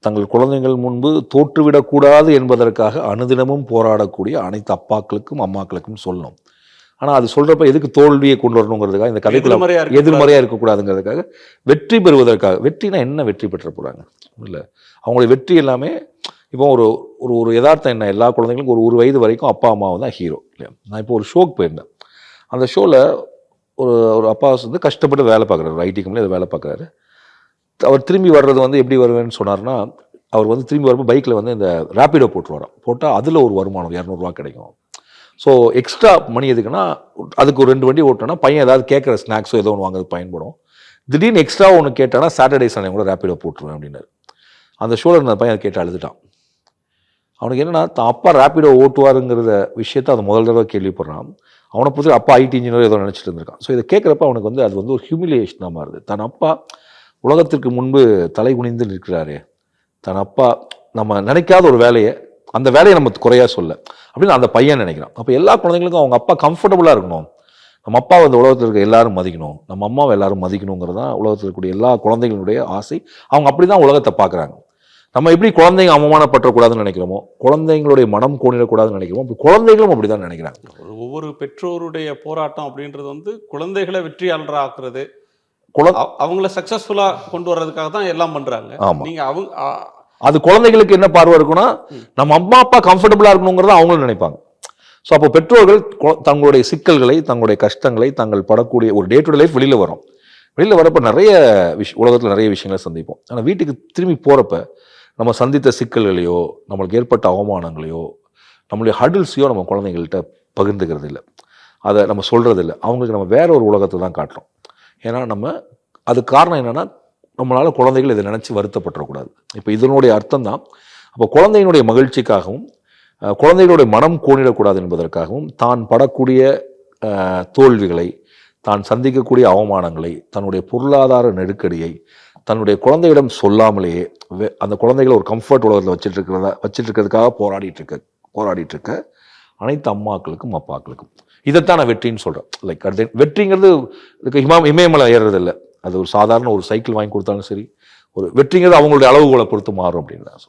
தங்கள் குழந்தைகள் முன்பு தோற்றுவிடக்கூடாது என்பதற்காக அனுதினமும் போராடக்கூடிய அனைத்து அப்பாக்களுக்கும் அம்மாக்களுக்கும் சொல்லணும். ஆனால் அது சொல்கிறப்ப எதுக்கு தோல்வியை கொண்டு வரணுங்கிறதுக்காக, இந்த கதைக்குள்ள எதிர்மறையாக இருக்கக்கூடாதுங்கிறதுக்காக, வெற்றி பெறுவதற்காக. வெற்றினா என்ன வெற்றி பெற்ற போகிறாங்க? இல்லை, அவங்களுடைய வெற்றி எல்லாமே இப்போ ஒரு ஒரு ஒரு யதார்த்தம் என்ன, எல்லா குழந்தைங்களுக்கும் ஒரு வயது வரைக்கும் அப்பா அம்மாவை தான் ஹீரோ இல்லையா? நான் இப்போ ஒரு ஷோக்கு போயிருந்தேன். அந்த ஷோவில் ஒரு அப்பா வந்து கஷ்டப்பட்டு வேலை பார்க்குறாரு, ஐடி கம்பெனியில் வேலை பார்க்குறாரு. அவர் திரும்பி வர்றது வந்து எப்படி வருவேன்னு சொன்னார்னா, அவர் வந்து திரும்பி வரப்போ பைக்கில் வந்து இந்த ரேப்பிடோ போட்டுருவாராம். போட்டால் அதில் ஒரு வருமானம் 200 கிடைக்கும். ஸோ எக்ஸ்ட்ரா மணி எதுக்குன்னா, அதுக்கு ஒரு 2 வண்டி ஓட்டினா பையன் ஏதாவது கேட்குற ஸ்நாக்ஸோ ஏதோ ஒன்று வாங்குறது பயன்படும். திடீர்னு எக்ஸ்ட்ரா ஒன்று கேட்டானா சாட்டர்டே சண்டே கூட ரேப்பிடோ போட்டுருவேன் அப்படின்னாரு. அந்த ஷோவில் இருந்த பையன் அதை கேட்டு அழுதுட்டான். அவனுக்கு என்னன்னா, தான் அப்பா ரேப்பிடோ ஓட்டுவாருங்கிறத விஷயத்தை அது முதல் தடவை கேள்விப்படுறான். அவனை பொறுத்து அப்பா ஐடி இன்ஜினியர் ஏதோ நினச்சிட்டு இருந்திருக்கான். ஸோ இதை கேட்குறப்ப அவனுக்கு வந்து அது வந்து ஒரு ஹியூமிலியேஷனாக மாறுது. தன் அப்பா உலகத்திற்கு முன்பு தலை குனிந்து நிற்கிறாரே, தன் அப்பா நம்ம நினைக்காத ஒரு வேலையை, அந்த வேலையை நம்ம குறையாக சொல்ல அப்படின்னு அந்த பையன் நினைக்கிறான். அப்போ எல்லா குழந்தைங்களுக்கும் அவங்க அப்பா கம்ஃபர்டபுளாக இருக்கணும், நம்ம அப்பாவை இந்த உலகத்தில் இருக்க எல்லாரும் மதிக்கணும், நம்ம அம்மாவை எல்லாரும் மதிக்கணுங்கிறது தான் உலகத்தில் இருக்கக்கூடிய எல்லா குழந்தைகளுடைய ஆசை. அவங்க அப்படி தான் உலகத்தை பார்க்குறாங்க. நம்ம எப்படி குழந்தைங்க அவமானப்பற்றக்கூடாதுன்னு நினைக்கிறோமோ, குழந்தைங்களுடைய மனம் கோணிடக்கூடாதுன்னு நினைக்கிறோமோ, அப்படி குழந்தைகளும் அப்படி தான் நினைக்கிறாங்க. ஒவ்வொரு பெற்றோருடைய போராட்டம் அப்படின்றது வந்து குழந்தைகளை வெற்றியாளராக ஆக்குறது, அவங்கள சக்சஸ்ஃபுல்லா கொண்டு வர்றதுக்காக தான் எல்லாம் பண்றாங்க. நீங்க அவங்க அது குழந்தைகளுக்கு என்ன பார்வை இருக்குன்னா, நம்ம அம்மா அப்பா கம்ஃபர்டபுளா இருக்கணுங்கிறத அவங்களும் நினைப்பாங்க. ஸோ அப்போ பெற்றோர்கள் தங்களுடைய சிக்கல்களை, தங்களுடைய கஷ்டங்களை, தங்கள் படக்கூடிய ஒரு டே டு டே லைஃப் வெளியில் வரும். வெளியில் வரப்போ நிறைய உலகத்தில் நிறைய விஷயங்களை சந்திப்போம். ஆனால் வீட்டுக்கு திரும்பி போகிறப்ப நம்ம சந்தித்த சிக்கல்களையோ, நம்மளுக்கு ஏற்பட்ட அவமானங்களையோ, நம்மளுடைய ஹடில்ஸையோ நம்ம குழந்தைங்கள்கிட்ட பகிர்ந்துக்கிறது இல்லை, அதை நம்ம சொல்கிறது இல்லை. அவங்களுக்கு நம்ம வேற ஒரு உலகத்தை தான் காட்டுறோம். ஏன்னா நம்ம அது காரணம் என்னென்னா, நம்மளால் குழந்தைகள் இதை நினச்சி வருத்தப்பட்டுறக்கூடாது. இப்போ இதனுடைய அர்த்தம் தான், அப்போ குழந்தையினுடைய மகிழ்ச்சிக்காகவும் குழந்தைகளுடைய மனம் கோணிடக்கூடாது என்பதற்காகவும் தான் படக்கூடிய தோல்விகளை, தான் சந்திக்கக்கூடிய அவமானங்களை, தன்னுடைய பொருளாதார நெருக்கடியை தன்னுடைய குழந்தையிடம் சொல்லாமலேயே அந்த குழந்தைகளை ஒரு கம்ஃபர்ட் உலகத்தில் வச்சுட்டு இருக்கிறதுக்காக போராடிட்டு இருக்க அனைத்து அம்மாக்களுக்கும் அப்பாக்களுக்கும் இதைத்தான் நான் வெற்றின்னு சொல்கிறேன். லைக் அது வெற்றிங்கிறது இதுக்கு இமயமலை ஏறுறது இல்லை, அது ஒரு சாதாரண ஒரு சைக்கிள் வாங்கி கொடுத்தாலும் சரி, ஒரு வெற்றிங்கிறது அவங்களுடைய அளவுகோலை பொறுத்து மாறும் அப்படின்னு.